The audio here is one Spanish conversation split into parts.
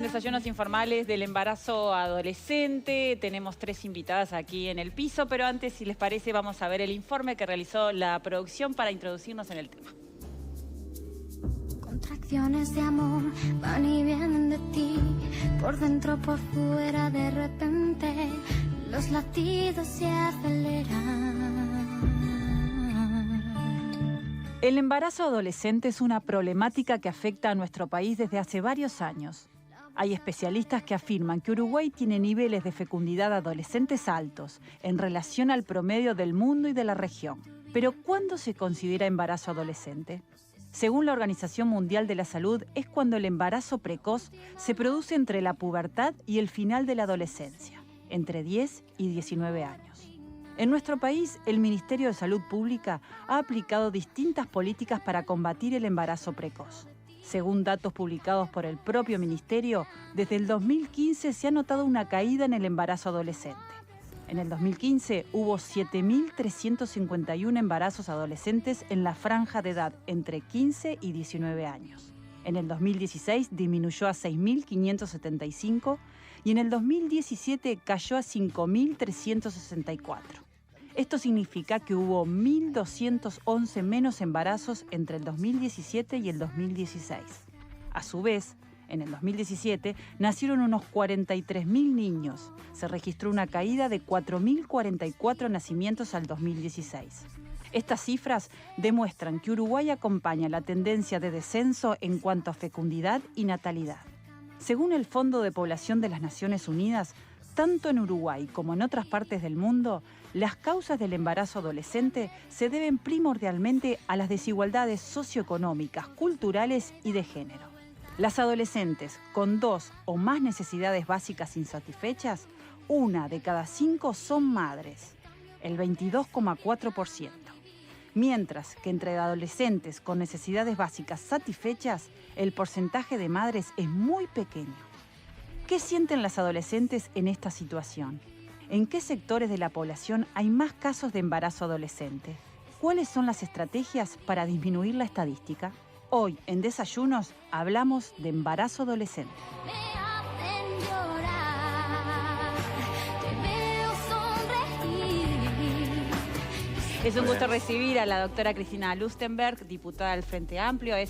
Desayunos informales del embarazo adolescente. Tenemos 3 invitadas aquí en el piso, pero antes, si les parece, vamos a ver el informe que realizó la producción para introducirnos en el tema. Contracciones de amor van y vienen de ti, por dentro, por fuera, de repente los latidos se aceleran. El embarazo adolescente es una problemática que afecta a nuestro país desde hace varios años. Hay especialistas que afirman que Uruguay tiene niveles de fecundidad adolescentes altos en relación al promedio del mundo y de la región. Pero ¿cuándo se considera embarazo adolescente? Según la Organización Mundial de la Salud, es cuando el embarazo precoz se produce entre la pubertad y el final de la adolescencia, entre 10 y 19 años. En nuestro país, el Ministerio de Salud Pública ha aplicado distintas políticas para combatir el embarazo precoz. Según datos publicados por el propio Ministerio, desde el 2015 se ha notado una caída en el embarazo adolescente. En el 2015 hubo 7.351 embarazos adolescentes en la franja de edad entre 15 y 19 años. En el 2016 disminuyó a 6.575 y en el 2017 cayó a 5.364. Esto significa que hubo 1.211 menos embarazos entre el 2017 y el 2016. A su vez, en el 2017 nacieron unos 43.000 niños. Se registró una caída de 4.044 nacimientos al 2016. Estas cifras demuestran que Uruguay acompaña la tendencia de descenso en cuanto a fecundidad y natalidad. Según el Fondo de Población de las Naciones Unidas, tanto en Uruguay como en otras partes del mundo, las causas del embarazo adolescente se deben primordialmente a las desigualdades socioeconómicas, culturales y de género. Las adolescentes con 2 o más necesidades básicas insatisfechas, 1 de cada 5 son madres, el 22,4%. Mientras que entre adolescentes con necesidades básicas satisfechas, el porcentaje de madres es muy pequeño. ¿Qué sienten las adolescentes en esta situación? ¿En qué sectores de la población hay más casos de embarazo adolescente? ¿Cuáles son las estrategias para disminuir la estadística? Hoy, en Desayunos, hablamos de embarazo adolescente. Es un gusto recibir a la doctora Cristina Lustenberg, diputada del Frente Amplio, es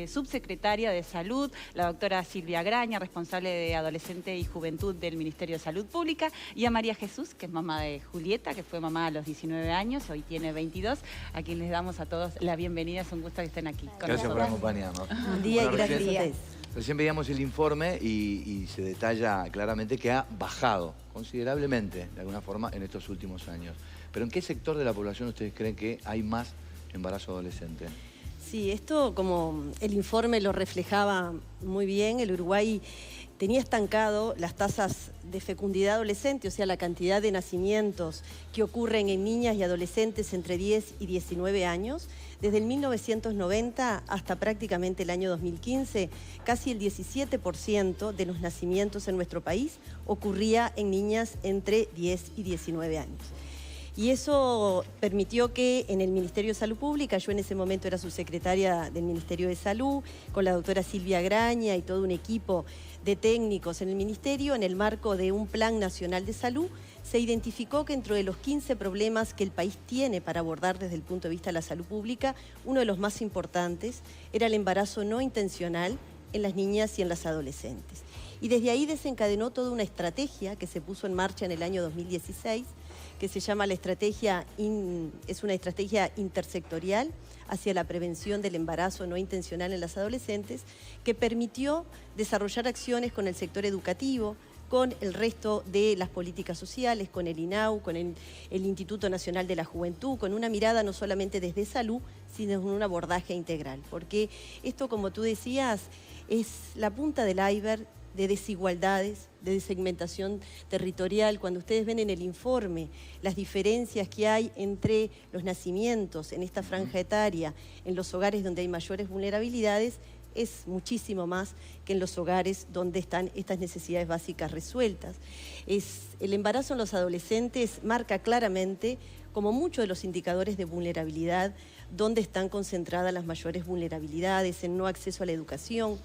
subsecretaria de Salud, la doctora Silvia Graña, responsable de Adolescente y Juventud del Ministerio de Salud Pública, y a María Jesús, que es mamá de Julieta, que fue mamá a los 19 años, hoy tiene 22, a quien les damos a todos la bienvenida. Es un gusto que estén aquí con Gracias nosotros. por acompañarnos. Buen día y gracias. Recién veíamos el informe y se detalla claramente que ha bajado considerablemente, de alguna forma, en estos últimos años. Pero ¿en qué sector de la población ustedes creen que hay más embarazo adolescente? Sí, esto como el informe lo reflejaba muy bien, el Uruguay tenía estancado las tasas de fecundidad adolescente, o sea, la cantidad de nacimientos que ocurren en niñas y adolescentes entre 10 y 19 años. Desde el 1990 hasta prácticamente el año 2015, casi el 17% de los nacimientos en nuestro país ocurría en niñas entre 10 y 19 años. Y eso permitió que en el Ministerio de Salud Pública, yo en ese momento era subsecretaria del Ministerio de Salud, con la doctora Silvia Graña y todo un equipo de técnicos en el Ministerio, en el marco de un Plan Nacional de Salud, se identificó que entre los 15 problemas que el país tiene para abordar desde el punto de vista de la salud pública, uno de los más importantes era el embarazo no intencional en las niñas y en las adolescentes. Y desde ahí desencadenó toda una estrategia que se puso en marcha en el año 2016, que se llama la estrategia, es una estrategia intersectorial hacia la prevención del embarazo no intencional en las adolescentes, que permitió desarrollar acciones con el sector educativo, con el resto de las políticas sociales, con el INAU, con el Instituto Nacional de la Juventud, con una mirada no solamente desde salud, sino con un abordaje integral. Porque esto, como tú decías, es la punta del iceberg de desigualdades, de segmentación territorial. Cuando ustedes ven en el informe las diferencias que hay entre los nacimientos en esta franja etaria, en los hogares donde hay mayores vulnerabilidades, es muchísimo más que en los hogares donde están estas necesidades básicas resueltas. El embarazo en los adolescentes marca claramente, como muchos de los indicadores de vulnerabilidad, dónde están concentradas las mayores vulnerabilidades, en no acceso a la educación,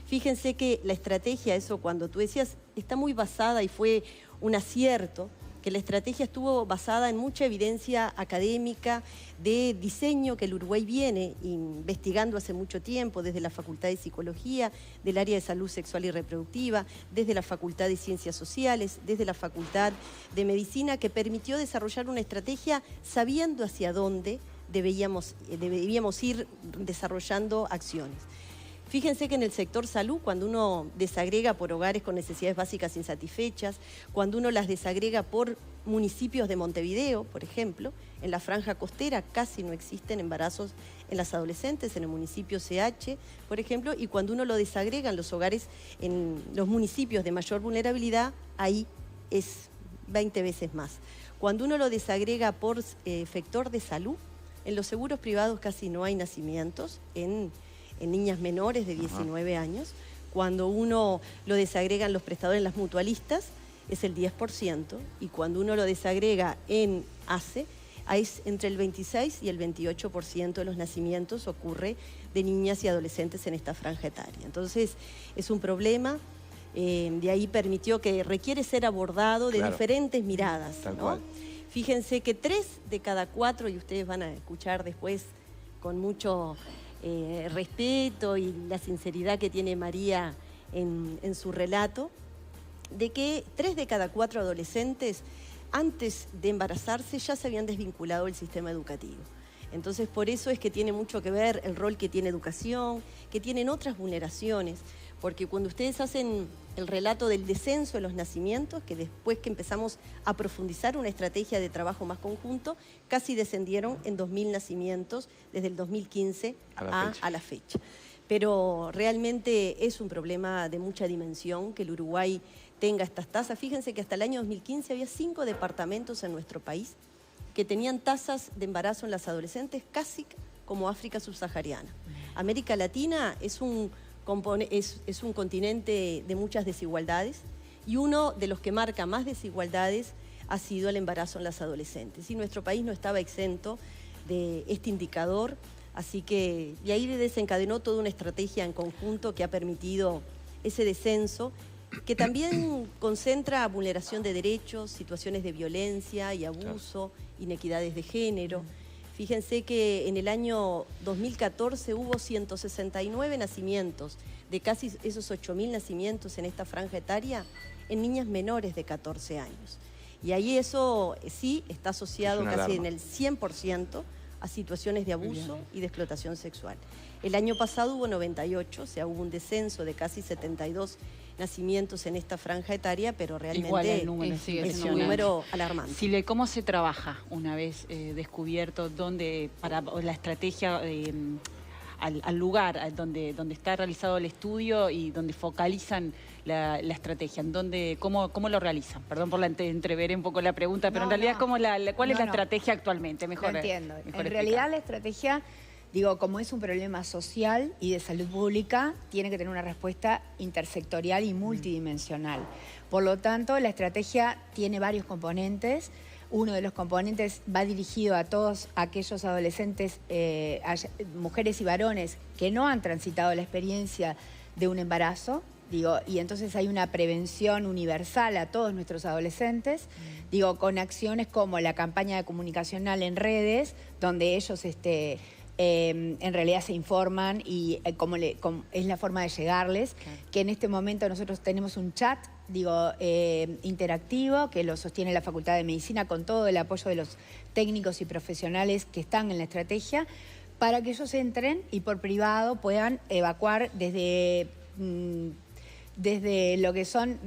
Fíjense que la estrategia, eso cuando tú decías, está muy basada y fue un acierto, que la estrategia estuvo basada en mucha evidencia académica de diseño que el Uruguay viene investigando hace mucho tiempo, desde la Facultad de Psicología, del área de Salud Sexual y Reproductiva, desde la Facultad de Ciencias Sociales, desde la Facultad de Medicina, que permitió desarrollar una estrategia sabiendo hacia dónde debíamos ir desarrollando acciones. Fíjense que en el sector salud, cuando uno desagrega por hogares con necesidades básicas insatisfechas, cuando uno las desagrega por municipios de Montevideo, por ejemplo, en la franja costera casi no existen embarazos en las adolescentes, en el municipio CH, por ejemplo, y cuando uno lo desagrega en los hogares, en los municipios de mayor vulnerabilidad, ahí es 20 veces más. Cuando uno lo desagrega por factor de salud, en los seguros privados casi no hay nacimientos, en niñas menores de 19 años. Cuando uno lo desagrega en los prestadores, en las mutualistas, es el 10%, y cuando uno lo desagrega en ACE, es entre el 26 y el 28% de los nacimientos ocurre de niñas y adolescentes en esta franja etaria. Entonces, es un problema, de ahí permitió que requiere ser abordado de diferentes miradas, ¿no? Fíjense que 3 de cada 4, y ustedes van a escuchar después con mucho respeto y la sinceridad que tiene María en su relato, de que 3 de cada 4 adolescentes antes de embarazarse ya se habían desvinculado del sistema educativo. Entonces, por eso es que tiene mucho que ver el rol que tiene educación, que tienen otras vulneraciones, porque cuando ustedes hacen el relato del descenso de los nacimientos, que después que empezamos a profundizar una estrategia de trabajo más conjunto, casi descendieron en 2.000 nacimientos desde el 2015 a la fecha. Pero realmente es un problema de mucha dimensión que el Uruguay tenga estas tasas. Fíjense que hasta el año 2015 había 5 departamentos en nuestro país que tenían tasas de embarazo en las adolescentes casi como África subsahariana. América Latina es un continente de muchas desigualdades, y uno de los que marca más desigualdades ha sido el embarazo en las adolescentes. Y nuestro país no estaba exento de este indicador, así que y ahí desencadenó toda una estrategia en conjunto que ha permitido ese descenso, que también concentra vulneración de derechos, situaciones de violencia y abuso, inequidades de género. Fíjense que en el año 2014 hubo 169 nacimientos, de casi esos 8.000 nacimientos en esta franja etaria, en niñas menores de 14 años. Y ahí eso sí está asociado casi en el 100% a situaciones de abuso y de explotación sexual. El año pasado hubo 98, o sea, hubo un descenso de casi 72 nacimientos en esta franja etaria, pero realmente es un número alarmante. Sile, ¿cómo se trabaja una vez descubierto dónde, para la estrategia, al lugar donde está realizado el estudio y donde focalizan la estrategia? ¿Cómo lo realizan? Perdón por entrever un poco la pregunta, pero en realidad, ¿cuál es la estrategia actualmente? Mejor, lo entiendo. Mejor en realidad la estrategia, digo, como es un problema social y de salud pública, tiene que tener una respuesta intersectorial y multidimensional. Por lo tanto, la estrategia tiene varios componentes. Uno de los componentes va dirigido a todos aquellos adolescentes, mujeres y varones que no han transitado la experiencia de un embarazo, digo, y entonces hay una prevención universal a todos nuestros adolescentes, digo, con acciones como la campaña comunicacional en redes, donde ellos en realidad se informan y como es la forma de llegarles, que en este momento nosotros tenemos un chat, digo, interactivo, que lo sostiene la Facultad de Medicina con todo el apoyo de los técnicos y profesionales que están en la estrategia, para que ellos entren y por privado puedan evacuar desde lo que son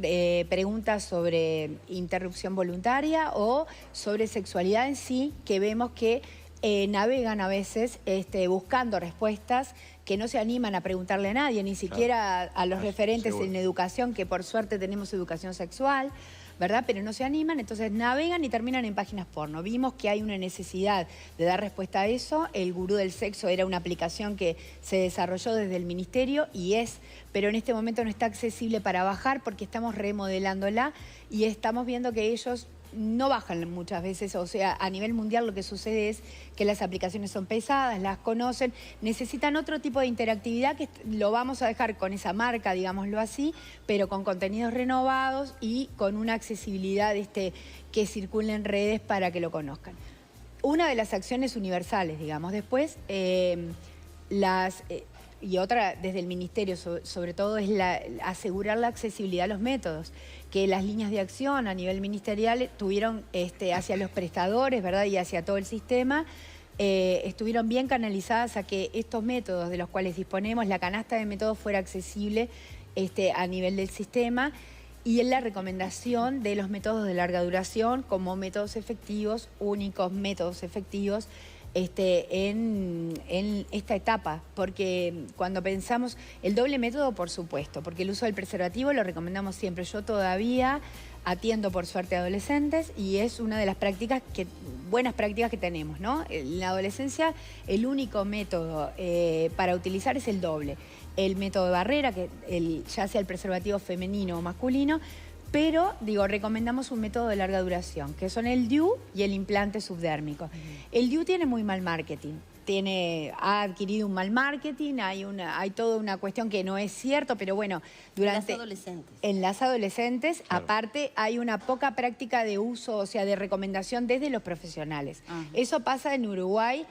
preguntas sobre interrupción voluntaria o sobre sexualidad en sí, que vemos que navegan a veces buscando respuestas que no se animan a preguntarle a nadie, ni siquiera a los referentes en educación, que por suerte tenemos educación sexual, ¿verdad? Pero no se animan, entonces navegan y terminan en páginas porno. Vimos que hay una necesidad de dar respuesta a eso. El Gurú del Sexo era una aplicación que se desarrolló desde el Ministerio pero en este momento no está accesible para bajar porque estamos remodelándola y estamos viendo que ellos no bajan muchas veces, o sea, a nivel mundial lo que sucede es que las aplicaciones son pesadas, las conocen, necesitan otro tipo de interactividad que lo vamos a dejar con esa marca, digámoslo así, pero con contenidos renovados y con una accesibilidad que circule en redes para que lo conozcan. Una de las acciones universales, digamos, después y otra desde el Ministerio sobre todo es asegurar la accesibilidad a los métodos, que las líneas de acción a nivel ministerial tuvieron hacia los prestadores, ¿verdad? Y hacia todo el sistema, estuvieron bien canalizadas a que estos métodos de los cuales disponemos, la canasta de métodos fuera accesible a nivel del sistema, y en la recomendación de los métodos de larga duración como métodos efectivos, únicos métodos efectivos, en esta etapa, porque cuando pensamos el doble método, por supuesto, porque el uso del preservativo lo recomendamos siempre. Yo todavía atiendo por suerte a adolescentes y es una de las buenas prácticas que tenemos, ¿no? En la adolescencia el único método para utilizar es el doble. El método de barrera, ya sea el preservativo femenino o masculino, pero, recomendamos un método de larga duración, que son el DIU y el implante subdérmico. El DIU tiene muy mal marketing, ha adquirido un mal marketing, hay toda una cuestión que no es cierto, pero bueno, en las adolescentes, claro. Aparte, hay una poca práctica de uso, o sea, de recomendación desde los profesionales. Eso pasa en Uruguay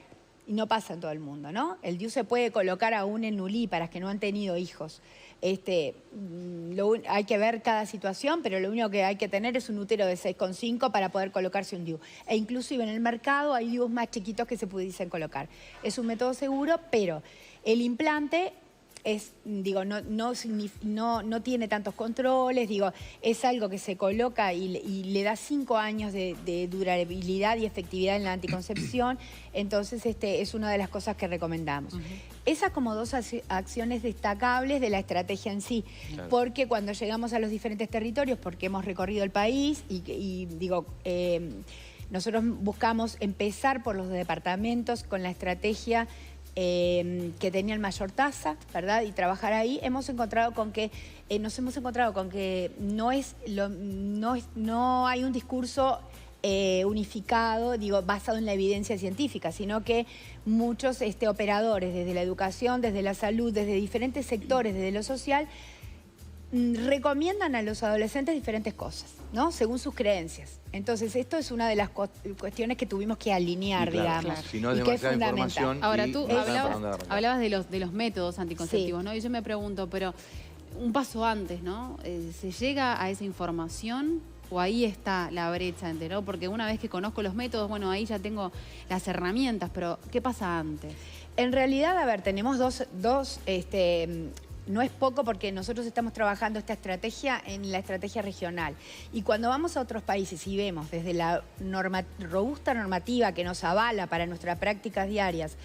y no pasa en todo el mundo, ¿no? El DIU se puede colocar aún en nulíparas que no han tenido hijos. Hay que ver cada situación, pero lo único que hay que tener es un útero de 6,5 para poder colocarse un DIU. E inclusive en el mercado hay DIUs más chiquitos que se pudiesen colocar. Es un método seguro, pero el implante no tiene tantos controles, es algo que se coloca y le da 5 años de durabilidad y efectividad en la anticoncepción, entonces es una de las cosas que recomendamos. Esas como dos acciones destacables de la estrategia en sí, claro. Porque cuando llegamos a los diferentes territorios, porque hemos recorrido el país nosotros buscamos empezar por los departamentos con la estrategia que tenían mayor tasa, ¿verdad? Y trabajar ahí, nos hemos encontrado con que no hay un discurso unificado, basado en la evidencia científica, sino que muchos operadores, desde la educación, desde la salud, desde diferentes sectores, desde lo social, recomiendan a los adolescentes diferentes cosas, ¿no? Según sus creencias. Entonces, esto es una de las cuestiones que tuvimos que alinear, digamos. Claro. Si no es demasiada información. Ahora, tú hablabas de los métodos anticonceptivos, sí. ¿No? Y yo me pregunto, pero un paso antes, ¿no? ¿Se llega a esa información o ahí está la brecha, ¿no? Porque una vez que conozco los métodos, bueno, ahí ya tengo las herramientas, pero ¿qué pasa antes? En realidad, a ver, tenemos dos no es poco porque nosotros estamos trabajando esta estrategia en la estrategia regional. Y cuando vamos a otros países y vemos desde la robusta normativa que nos avala para nuestras prácticas diarias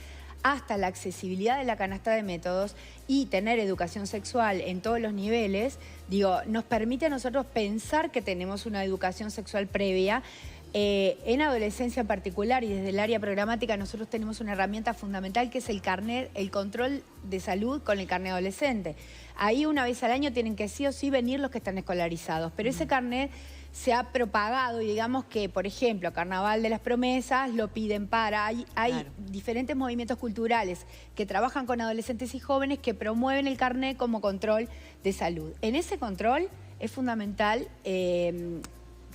hasta la accesibilidad de la canasta de métodos y tener educación sexual en todos los niveles, nos permite a nosotros pensar que tenemos una educación sexual previa. En adolescencia en particular y desde el área programática nosotros tenemos una herramienta fundamental que es el control de salud con el carnet adolescente. Ahí una vez al año tienen que sí o sí venir los que están escolarizados, pero ese carnet se ha propagado y digamos que, por ejemplo, Carnaval de las Promesas lo piden hay claro. Diferentes movimientos culturales que trabajan con adolescentes y jóvenes que promueven el carnet como control de salud. En ese control es fundamental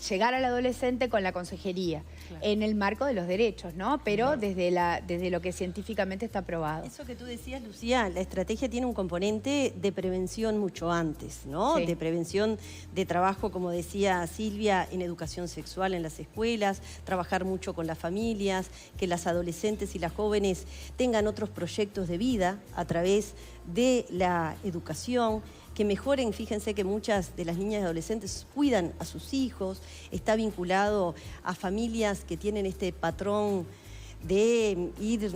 llegar al adolescente con la consejería, claro. En el marco de los derechos, ¿no? Pero claro. desde lo que científicamente está probado. Eso que tú decías, Lucía, la estrategia tiene un componente de prevención mucho antes, ¿no? Sí. De prevención de trabajo, como decía Silvia, en educación sexual en las escuelas, trabajar mucho con las familias, que las adolescentes y las jóvenes tengan otros proyectos de vida a través de la educación, que mejoren. Fíjense que muchas de las niñas y adolescentes cuidan a sus hijos, está vinculado a familias que tienen este patrón de ir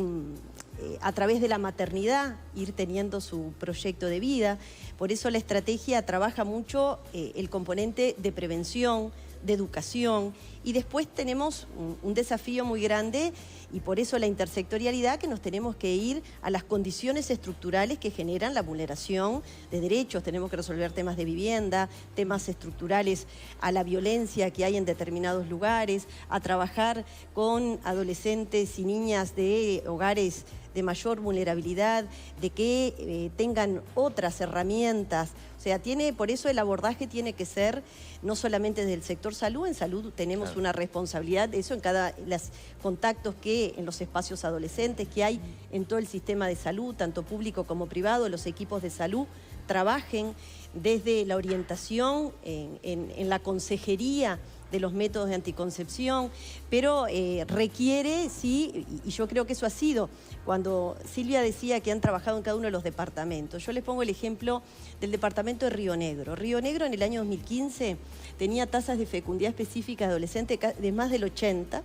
a través de la maternidad, ir teniendo su proyecto de vida. Por eso la estrategia trabaja mucho el componente de prevención, de educación. Y después tenemos un desafío muy grande y por eso la intersectorialidad, que nos tenemos que ir a las condiciones estructurales que generan la vulneración de derechos. Tenemos que resolver temas de vivienda, temas estructurales a la violencia que hay en determinados lugares, a trabajar con adolescentes y niñas de hogares de mayor vulnerabilidad, de que tengan otras herramientas. O sea, por eso el abordaje tiene que ser no solamente del sector salud. En salud tenemos una responsabilidad de eso en los contactos que en los espacios adolescentes que hay en todo el sistema de salud, tanto público como privado. Los equipos de salud trabajen desde la orientación en la consejería de los métodos de anticoncepción, pero requiere, sí, y yo creo que eso ha sido, cuando Silvia decía que han trabajado en cada uno de los departamentos. Yo les pongo el ejemplo del departamento de Río Negro. Río Negro en el año 2015 tenía tasas de fecundidad específica de adolescentes de más del 80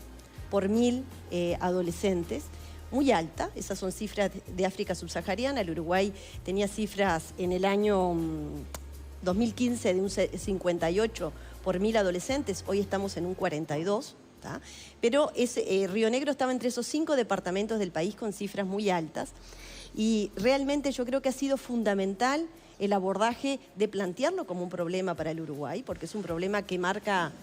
por 1000 adolescentes, muy alta. Esas son cifras de África subsahariana. El Uruguay tenía cifras en el año 2015 de un 58 por 1000 adolescentes, hoy estamos en un 42, ¿tá? Pero Río Negro estaba entre esos 5 departamentos del país con cifras muy altas y realmente yo creo que ha sido fundamental el abordaje de plantearlo como un problema para el Uruguay, porque es un problema que marca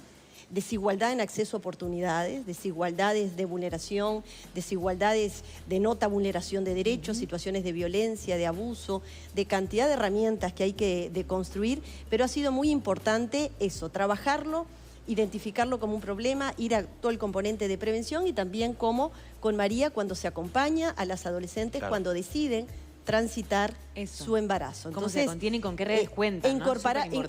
desigualdad en acceso a oportunidades, desigualdades de vulneración, desigualdades de nota vulneración de derechos, situaciones de violencia, de abuso, de cantidad de herramientas que hay que deconstruir, pero ha sido muy importante eso, trabajarlo, identificarlo como un problema, ir a todo el componente de prevención y también como con María cuando se acompaña a las adolescentes cuando deciden transitar su embarazo. ¿Cómo se contiene y con qué redes cuentan?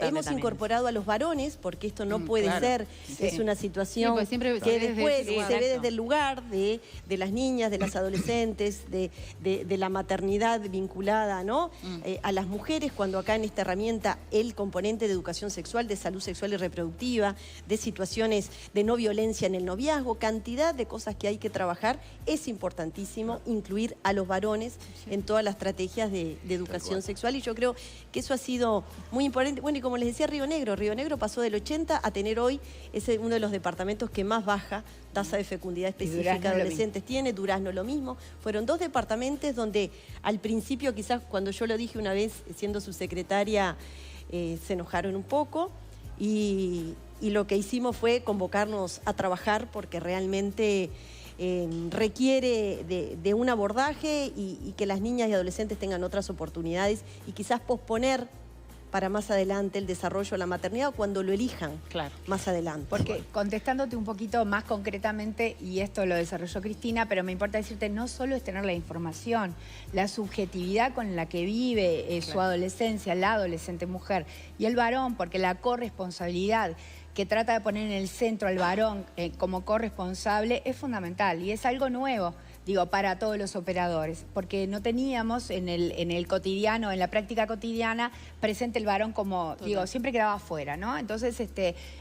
Hemos incorporado a los varones, porque esto no puede ser, es una situación que después se ve desde el lugar de las niñas, de las adolescentes, de la maternidad vinculada, ¿no? A las mujeres, cuando acá en esta herramienta el componente de educación sexual, de salud sexual y reproductiva, de situaciones de no violencia en el noviazgo, cantidad de cosas que hay que trabajar, es importantísimo incluir a los varones en todas las estrategias de educación sexual y yo creo que eso ha sido muy importante. Bueno, y como les decía, Río Negro pasó del 80 a tener hoy, es uno de los departamentos que más baja tasa de fecundidad específica de adolescentes tiene, Durazno lo mismo. Fueron 2 departamentos donde al principio, quizás cuando yo lo dije una vez siendo subsecretaria, se enojaron un poco y lo que hicimos fue convocarnos a trabajar porque realmente requiere de un abordaje y que las niñas y adolescentes tengan otras oportunidades y quizás posponer para más adelante el desarrollo de la maternidad o cuando lo elijan más adelante. Porque contestándote un poquito más concretamente, y esto lo desarrolló Cristina, pero me importa decirte, no solo es tener la información, la subjetividad con la que vive su adolescencia, la adolescente mujer y el varón, porque la corresponsabilidad que trata de poner en el centro al varón como corresponsable es fundamental y es algo nuevo, digo, para todos los operadores, porque no teníamos en el cotidiano, en la práctica cotidiana, presente el varón como, digo, siempre quedaba afuera, ¿no? Entonces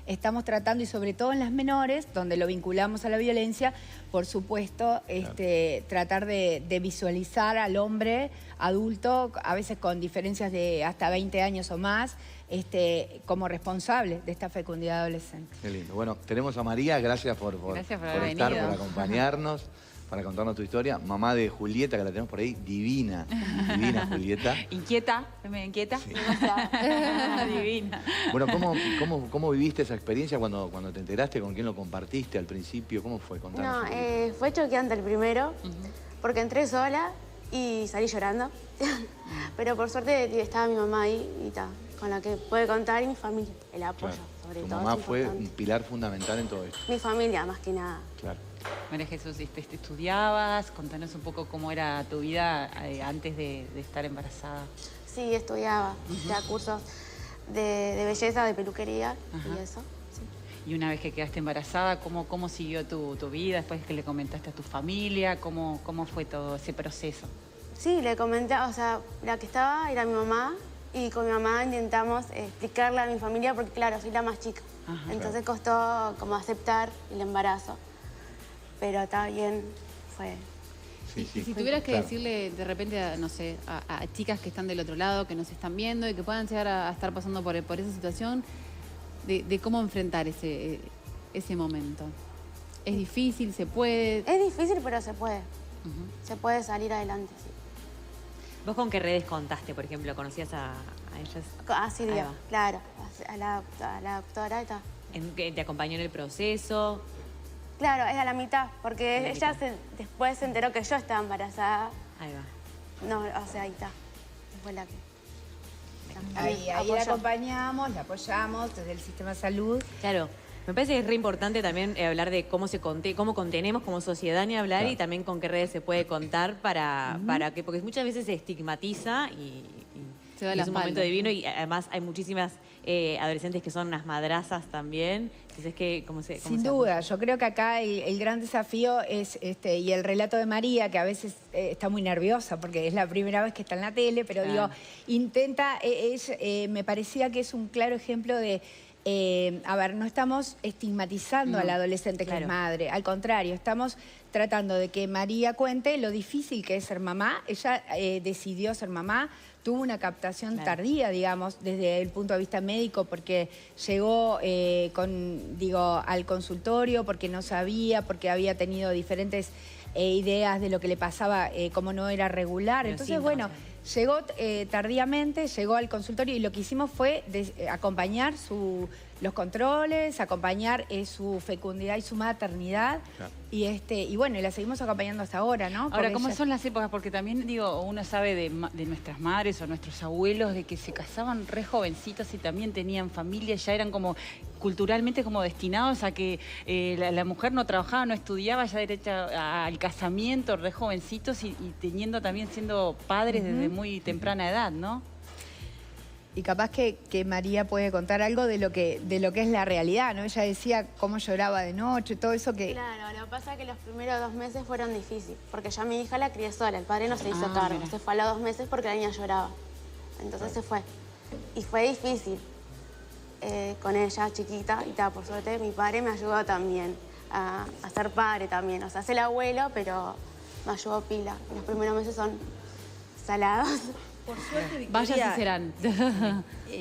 estamos tratando, y sobre todo en las menores, donde lo vinculamos a la violencia, por supuesto, tratar de visualizar al hombre adulto, a veces con diferencias de hasta 20 años o más, como responsable de esta fecundidad adolescente. Qué lindo. Bueno, tenemos a María, gracias por estar, por acompañarnos, para contarnos tu historia. Mamá de Julieta, que la tenemos por ahí, divina, divina Julieta. ¿Inquieta? ¿Me inquieta? Sí. Divina. Bueno, ¿cómo viviste esa experiencia cuando te enteraste? ¿Con quién lo compartiste al principio? ¿Cómo fue? Contanos. No, fue choqueante el primero, porque entré sola y salí llorando. Pero por suerte estaba mi mamá ahí y con la que puede contar, y mi familia, el apoyo, sobre todo. Tu mamá fue un pilar fundamental en todo esto. Mi familia, más que nada. Claro. María Jesús, ¿estudiabas? Contanos un poco cómo era tu vida antes de estar embarazada. Sí, estudiaba, hacía cursos de belleza, de peluquería y eso. Sí. Y una vez que quedaste embarazada, ¿cómo siguió tu vida? Después que le comentaste a tu familia, ¿cómo fue todo ese proceso? Sí, le comenté, o sea, la que estaba era mi mamá, y con mi mamá intentamos explicarle a mi familia, porque claro, soy la más chica. Ajá, entonces costó como aceptar el embarazo. Pero está bien, fue... Sí, sí. Y si tuvieras que decirle de repente, no sé, a chicas que están del otro lado, que nos están viendo y que puedan llegar a estar pasando por esa situación, de cómo enfrentar ese momento. ¿Es difícil? ¿Se puede? Es difícil, pero se puede. Se puede salir adelante, sí. ¿Vos con qué redes contaste, por ejemplo? ¿Conocías a ellas? A Silvia, claro, a la doctora y tal. ¿Te acompañó en el proceso? Claro, es a la mitad, porque ella después se enteró que yo estaba embarazada. Ahí va. No, o sea, ahí está. Fue la que... Ahí la acompañamos, la apoyamos desde el sistema de salud. Claro. Me parece que es re importante también hablar de cómo contenemos como sociedad ni hablar, y también con qué redes se puede contar para que, porque muchas veces se estigmatiza y se da es un momento divino, y además hay muchísimas adolescentes que son unas madrazas también. Entonces, Sin duda, yo creo que acá el gran desafío es, y el relato de María, que a veces está muy nerviosa porque es la primera vez que está en la tele, pero digo, intenta, me parecía que es un claro ejemplo de... a ver, no estamos estigmatizando a la adolescente que es madre, al contrario, estamos tratando de que María cuente lo difícil que es ser mamá. Ella decidió ser mamá, tuvo una captación tardía, digamos, desde el punto de vista médico, porque llegó al consultorio, porque no sabía, porque había tenido diferentes ideas de lo que le pasaba, como no era regular. Entonces, bueno, llegó tardíamente, llegó al consultorio, y lo que hicimos fue acompañar los controles, acompañar su fecundidad y su maternidad. Y bueno, y la seguimos acompañando hasta ahora, ¿no? Ahora, ¿cómo son las épocas? Porque también, digo, uno sabe de nuestras madres o nuestros abuelos de que se casaban re jovencitas y también tenían familia, ya eran como culturalmente como destinados a que la mujer no trabajaba, no estudiaba, ya derecha al casamiento, re jovencitos y teniendo también siendo padres desde muy temprana edad, ¿no? Y capaz que María puede contar algo de lo que es la realidad, ¿no? Ella decía cómo lloraba de noche, todo eso que... Claro, lo que pasa es que los primeros 2 meses fueron difíciles, porque ya mi hija la crié sola, el padre no se hizo cargo. Se fue a los 2 meses porque la niña lloraba. Entonces se fue. Y fue difícil con ella, chiquita, y por suerte mi padre me ayudó también a ser padre también. O sea, es el abuelo, pero me ayudó pila. Los primeros meses son salados. Por suerte, Victoria, vaya si serán.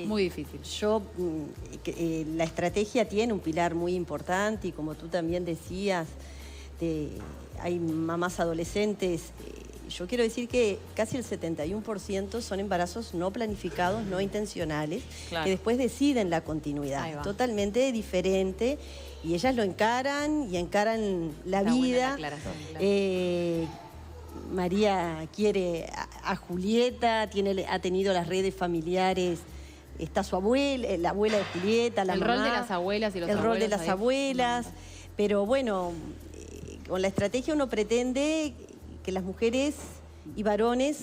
Muy difícil. La estrategia tiene un pilar muy importante, y como tú también decías, hay mamás adolescentes. Yo quiero decir que casi el 71% son embarazos no planificados, no intencionales, que después deciden la continuidad. Totalmente diferente, y ellas lo encaran y encaran la vida. María quiere a Julieta, ha tenido las redes familiares, está su abuela, la abuela de Julieta, la mamá. El rol de las abuelas y los abuelos. El rol de las abuelas, pero bueno, con la estrategia uno pretende que las mujeres y varones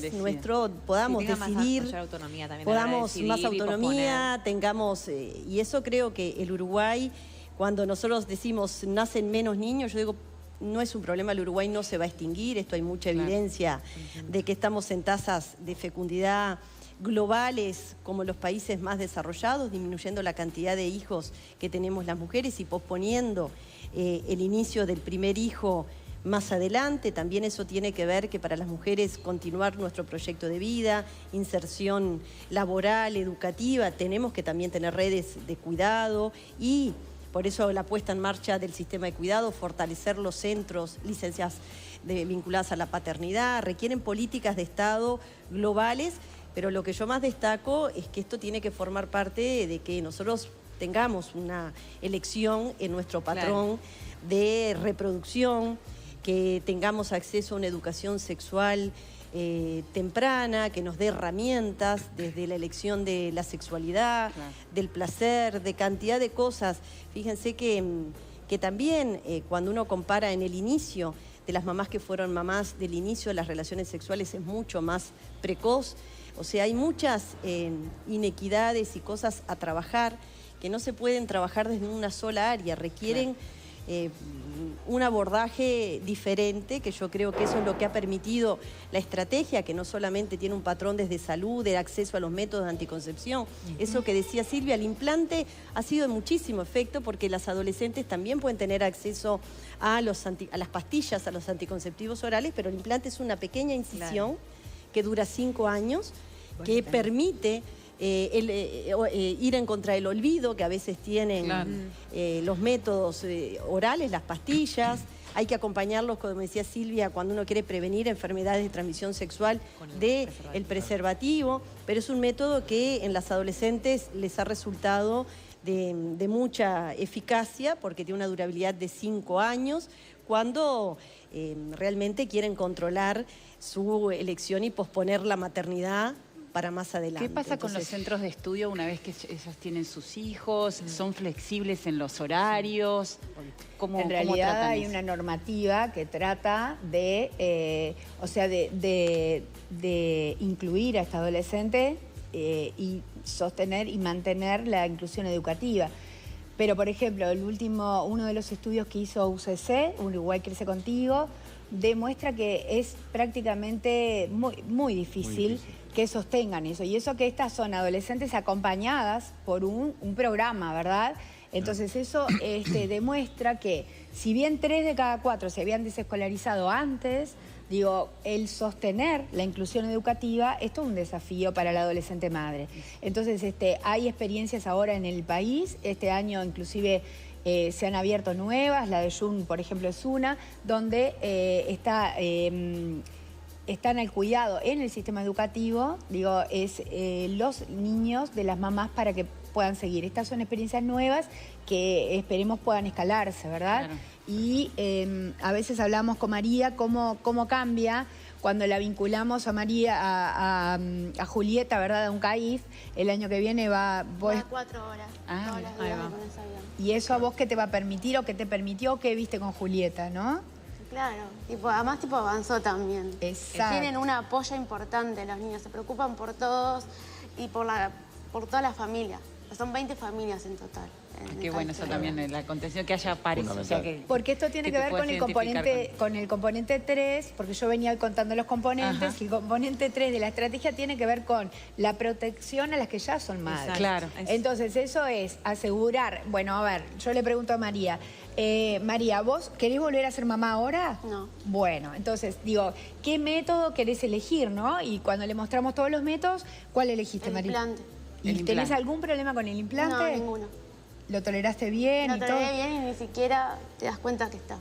podamos decidir, más autonomía también, podamos más autonomía, tengamos, y eso creo que el Uruguay, cuando nosotros decimos nacen menos niños, yo digo, no es un problema, el Uruguay no se va a extinguir, esto hay mucha evidencia de que estamos en tasas de fecundidad globales como los países más desarrollados, disminuyendo la cantidad de hijos que tenemos las mujeres y posponiendo el inicio del primer hijo más adelante. También eso tiene que ver que para las mujeres continuar nuestro proyecto de vida, inserción laboral, educativa, tenemos que también tener redes de cuidado, y por eso la puesta en marcha del sistema de cuidado, fortalecer los centros, licencias vinculadas a la paternidad, requieren políticas de Estado globales, pero lo que yo más destaco es que esto tiene que formar parte de que nosotros tengamos una elección en nuestro patrón de reproducción, que tengamos acceso a una educación sexual temprana, que nos dé herramientas desde la elección de la sexualidad, del placer, de cantidad de cosas. Fíjense que también cuando uno compara en el inicio de las mamás que fueron mamás, del inicio de las relaciones sexuales es mucho más precoz. O sea, hay muchas inequidades y cosas a trabajar que no se pueden trabajar desde una sola área, requieren un abordaje diferente, que yo creo que eso es lo que ha permitido la estrategia, que no solamente tiene un patrón desde salud, de acceso a los métodos de anticoncepción. Eso que decía Silvia, el implante ha sido de muchísimo efecto, porque las adolescentes también pueden tener acceso a las pastillas, a los anticonceptivos orales, pero el implante es una pequeña incisión que dura 5 años, que permite ir en contra del olvido, que a veces tienen los métodos orales, las pastillas. Hay que acompañarlos, como decía Silvia, cuando uno quiere prevenir enfermedades de transmisión sexual del preservativo. Pero es un método que en las adolescentes les ha resultado de mucha eficacia porque tiene una durabilidad de 5 años cuando realmente quieren controlar su elección y posponer la maternidad para más adelante. ¿Qué pasa con los centros de estudio una vez que ellas tienen sus hijos? ¿Son flexibles en los horarios? En realidad hay una normativa que trata de, de incluir a esta adolescente y sostener y mantener la inclusión educativa. Pero, por ejemplo, uno de los estudios que hizo UCC, Uruguay Crece Contigo, demuestra que es prácticamente muy difícil que sostengan eso. Y eso que estas son adolescentes acompañadas por un programa, ¿verdad? Entonces eso demuestra que si bien 3 de cada 4 se habían desescolarizado antes, digo, el sostener la inclusión educativa es todo un desafío para la adolescente madre. Entonces hay experiencias ahora en el país, este año inclusive se han abierto nuevas, la de Jun, por ejemplo, es una, donde están al cuidado en el sistema educativo, digo, los niños de las mamás para que puedan seguir. Estas son experiencias nuevas que esperemos puedan escalarse, ¿verdad? Claro. Y a veces hablamos con María cómo cambia cuando la vinculamos a María, a Julieta, ¿verdad? A un CAIF. El año que viene va... Va 4 horas. Todas las días con ese avión. ¿Y eso a vos qué te va a permitir o qué te permitió? ¿Qué viste con Julieta, no? Claro, además avanzó también. Exacto. Tienen un apoyo importante los niños, se preocupan por todos y por toda la familia. Son 20 familias en total. Qué bueno eso también, la contención, que haya pares. O sea, porque esto tiene que ver con el componente 3, porque yo venía contando los componentes, y el componente 3 de la estrategia tiene que ver con la protección a las que ya son madres. Claro. Entonces eso es asegurar, bueno, a ver, yo le pregunto a María, María, ¿vos querés volver a ser mamá ahora? No. Bueno, entonces digo, ¿qué método querés elegir, no? Y cuando le mostramos todos los métodos, ¿cuál elegiste, María? El implante. ¿Y tenés algún problema con el implante? No, ninguno. ¿Lo toleraste bien Lo y todo? toleré bien y ni siquiera te das cuenta que está.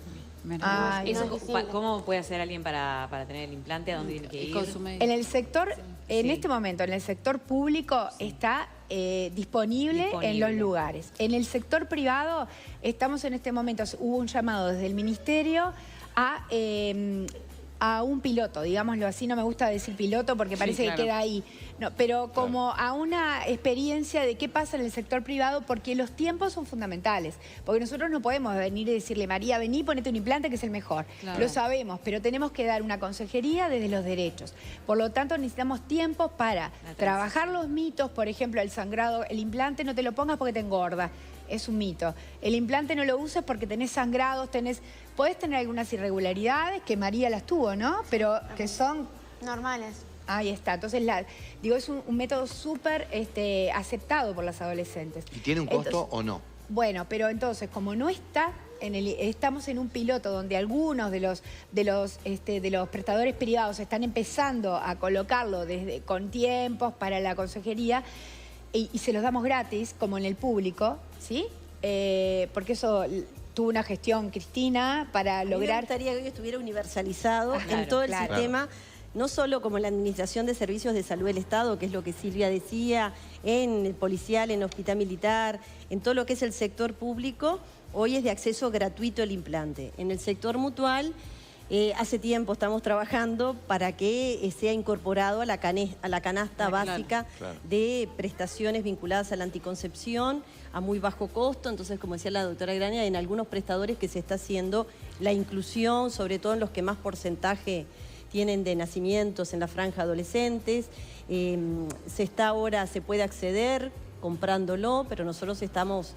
¿Cómo puede hacer alguien para tener el implante? ¿A dónde tiene que ir? En el sector, en este momento, en el sector público está disponible en los lugares. En el sector privado estamos en este momento, hubo un llamado desde el Ministerio a un piloto, digámoslo así, no me gusta decir piloto porque parece que queda ahí, no, pero como a una experiencia de qué pasa en el sector privado, porque los tiempos son fundamentales, porque nosotros no podemos venir y decirle, María, vení, ponete un implante que es el mejor, lo sabemos, pero tenemos que dar una consejería desde los derechos, por lo tanto necesitamos tiempos para trabajar los mitos, por ejemplo, el sangrado, el implante no te lo pongas porque te engorda. Es un mito. El implante no lo uses porque tenés sangrados, podés tener algunas irregularidades, que María las tuvo, ¿no? Pero que son... normales. Ahí está. Entonces, es un método súper aceptado por las adolescentes. ¿Y tiene un costo o no? Bueno, pero entonces, como no está... estamos en un piloto donde algunos de los prestadores privados están empezando a colocarlo con tiempos para la consejería, y se los damos gratis, como en el público, ¿sí? Porque eso tuvo una gestión Cristina para lograr... Me gustaría que hoy estuviera universalizado en todo el sistema, no solo como en la Administración de Servicios de Salud del Estado, que es lo que Silvia decía, en el policial, en el hospital militar, en todo lo que es el sector público, hoy es de acceso gratuito el implante. En el sector mutual... hace tiempo estamos trabajando para que sea incorporado a la canasta básica de prestaciones vinculadas a la anticoncepción a muy bajo costo. Entonces, como decía la doctora Graña, en algunos prestadores que se está haciendo la inclusión, sobre todo en los que más porcentaje tienen de nacimientos en la franja adolescentes. Se puede acceder comprándolo, pero nosotros estamos...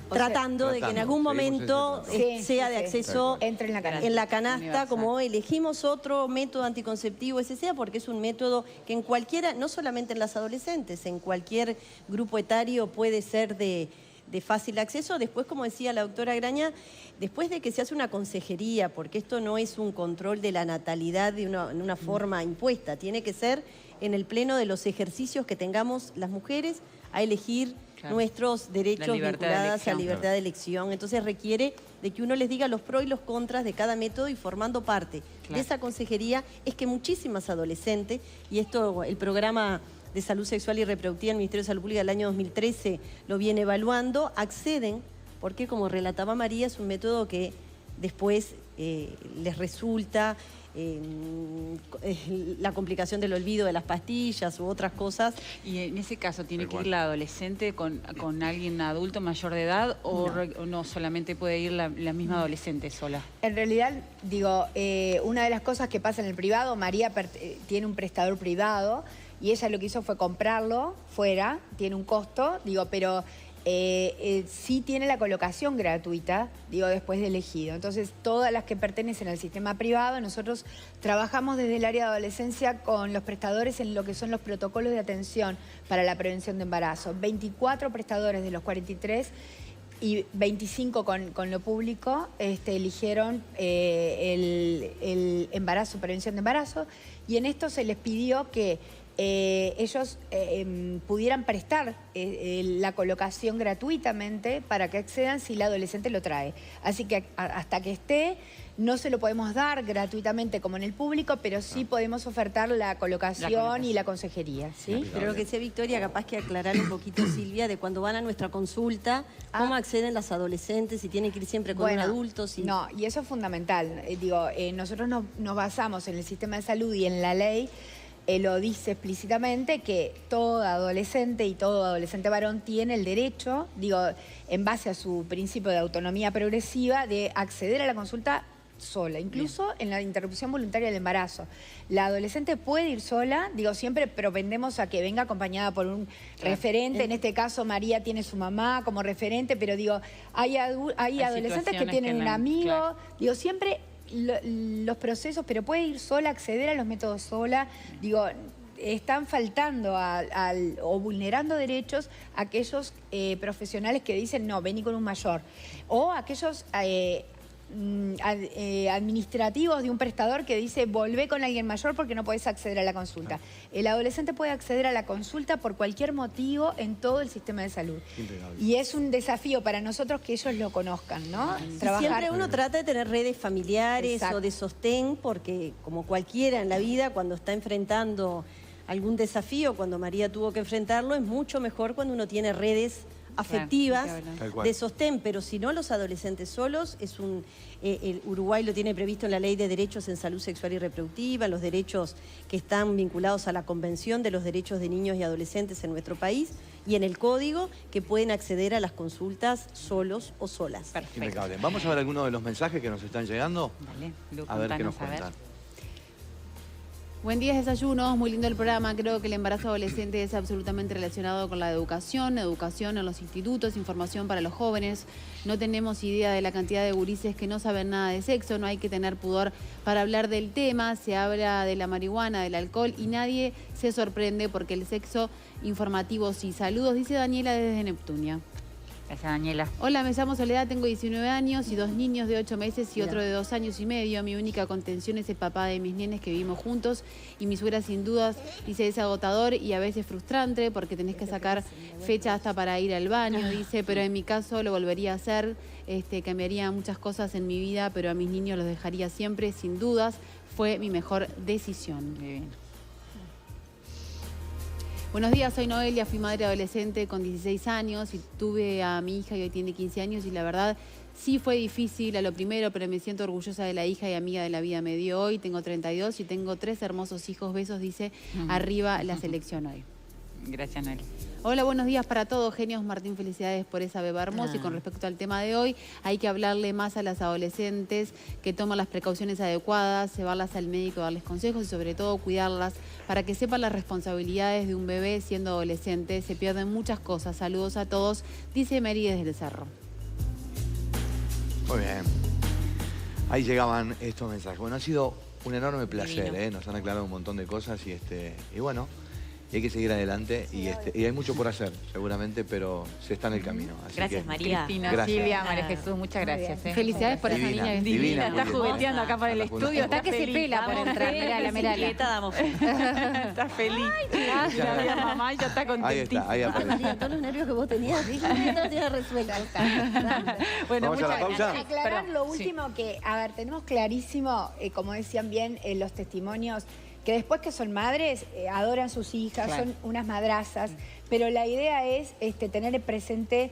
tratando de que en algún momento sea de acceso en la canasta, como elegimos otro método anticonceptivo, ese sea, porque es un método que en cualquiera, no solamente en las adolescentes, en cualquier grupo etario puede ser de fácil acceso. Después, como decía la doctora Graña, después de que se hace una consejería, porque esto no es un control de la natalidad en una forma impuesta, tiene que ser en el pleno de los ejercicios que tengamos las mujeres a elegir nuestros derechos vinculados a libertad de elección. Entonces requiere de que uno les diga los pros y los contras de cada método, y formando parte de esa consejería es que muchísimas adolescentes, y esto el programa de Salud Sexual y Reproductiva del Ministerio de Salud Pública del año 2013 lo viene evaluando, acceden, porque como relataba María, es un método que después les resulta la complicación del olvido de las pastillas u otras cosas. Y en ese caso, ¿tiene que ir la adolescente con alguien adulto mayor de edad o no solamente puede ir la misma adolescente sola? En realidad, digo, una de las cosas que pasa en el privado, María tiene un prestador privado y ella lo que hizo fue comprarlo fuera, tiene un costo, digo, pero sí tiene la colocación gratuita, digo, después de elegido. Entonces, todas las que pertenecen al sistema privado, nosotros trabajamos desde el área de adolescencia con los prestadores en lo que son los protocolos de atención para la prevención de embarazo. 24 prestadores de los 43 y 25 con lo público eligieron el embarazo, prevención de embarazo, y en esto se les pidió que ellos pudieran prestar la colocación gratuitamente para que accedan si la adolescente lo trae. Así que hasta que esté, no se lo podemos dar gratuitamente como en el público, pero sí podemos ofertar la colocación y la consejería. ¿Sí? Pero lo que decía Victoria, capaz que aclarar un poquito, Silvia, de cuando van a nuestra consulta, ¿cómo acceden las adolescentes? Si tienen que ir siempre con un adulto. Si... No, y eso es fundamental. Digo, nosotros nos basamos en el sistema de salud y en la ley. Lo dice explícitamente que toda adolescente y todo adolescente varón tiene el derecho, digo, en base a su principio de autonomía progresiva, de acceder a la consulta sola, incluso en la interrupción voluntaria del embarazo. La adolescente puede ir sola, digo, siempre propendemos a que venga acompañada por un referente. En este caso, María tiene su mamá como referente, pero digo, hay adolescentes que tienen un amigo, digo, siempre... los procesos, pero puede ir sola, acceder a los métodos sola, digo, están faltando o vulnerando derechos a aquellos profesionales que dicen, no, vení con un mayor, o aquellos administrativos de un prestador que dice, volvé con alguien mayor porque no podés acceder a la consulta. El adolescente puede acceder a la consulta por cualquier motivo en todo el sistema de salud. Impecable. Y es un desafío para nosotros que ellos lo conozcan, ¿no? Siempre uno trata de tener redes familiares o de sostén, porque como cualquiera en la vida, cuando está enfrentando algún desafío, cuando María tuvo que enfrentarlo, es mucho mejor cuando uno tiene redes afectivas de sostén, pero si no, los adolescentes solos, el Uruguay lo tiene previsto en la Ley de Derechos en Salud Sexual y Reproductiva, los derechos que están vinculados a la Convención de los Derechos de Niños y Adolescentes en nuestro país, y en el Código, que pueden acceder a las consultas solos o solas. Perfecto. Impecable. Vamos a ver algunos de los mensajes que nos están llegando. Dale, Lu, a ver qué nos cuentan. Buen día, Desayunos, muy lindo el programa. Creo que el embarazo adolescente es absolutamente relacionado con la educación en los institutos, información para los jóvenes. No tenemos idea de la cantidad de gurises que no saben nada de sexo, no hay que tener pudor para hablar del tema. Se habla de la marihuana, del alcohol y nadie se sorprende porque el sexo informativo sí. Saludos, dice Daniela desde Neptunia. Gracias, Daniela. Hola, me llamo Soledad, tengo 19 años y 2 niños de 8 meses y otro de 2 años y medio. Mi única contención es el papá de mis nenes que vivimos juntos y mi suegra sin dudas, dice, es agotador y a veces frustrante porque tenés que sacar fecha hasta para ir al baño, dice, pero en mi caso lo volvería a hacer, cambiaría muchas cosas en mi vida, pero a mis niños los dejaría siempre, sin dudas, fue mi mejor decisión. Muy bien. Buenos días, soy Noelia, fui madre adolescente con 16 años y tuve a mi hija que hoy tiene 15 años y la verdad sí fue difícil a lo primero, pero me siento orgullosa de la hija y amiga de la vida me dio hoy. Tengo 32 y tengo 3 hermosos hijos. Besos, dice, arriba la selección hoy. Gracias, Noelia. Hola, buenos días para todos. Genios, Martín, felicidades por esa beba hermosa. Y con respecto al tema de hoy, hay que hablarle más a las adolescentes que toman las precauciones adecuadas, llevarlas al médico, darles consejos y sobre todo cuidarlas para que sepan las responsabilidades de un bebé siendo adolescente. Se pierden muchas cosas. Saludos a todos, dice Mary desde el Cerro. Muy bien. Ahí llegaban estos mensajes. Bueno, ha sido un enorme placer, nos han aclarado un montón de cosas y bueno... y hay que seguir adelante y hay mucho por hacer, seguramente, pero se está en el camino. Así Gracias, que, María. Cristina, Gracias. Silvia, María Jesús, muchas gracias. Felicidades por esa Divina, niña. divina, Está muy bien. jugueteando acá para el estudio. Está que se feliz. pela por entrar. Mirala, mirala. Bicicleta, damos fe. Está feliz. Ya la mamá ya está Ahí contentísima. está, ahí aparece. María, todos los nervios que vos tenías, dije, no tienes resuelto. Bueno, Vamos a la muchas pausa. gracias. Aclarar Perdón, lo sí. último que, a ver, tenemos clarísimo, como decían bien los testimonios, que después que son madres, adoran sus hijas, Claro. son unas madrazas, pero la idea es tener presente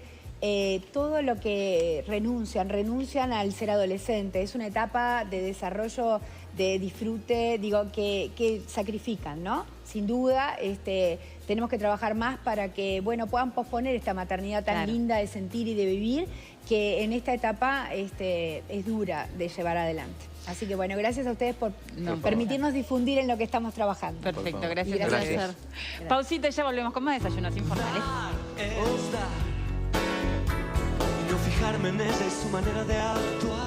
todo lo que renuncian al ser adolescente. Es una etapa de desarrollo, de disfrute, digo, que sacrifican, ¿no? Sin duda, tenemos que trabajar más para que, bueno, puedan posponer esta maternidad tan Claro. linda de sentir y de vivir, que en esta etapa es dura de llevar adelante. Así que, bueno, gracias a ustedes por permitirnos difundir en lo que estamos trabajando. Perfecto, favor. gracias. Gracias. Pausita y ya volvemos con más desayunos informales. Y no fijarme en ella y su manera de actuar.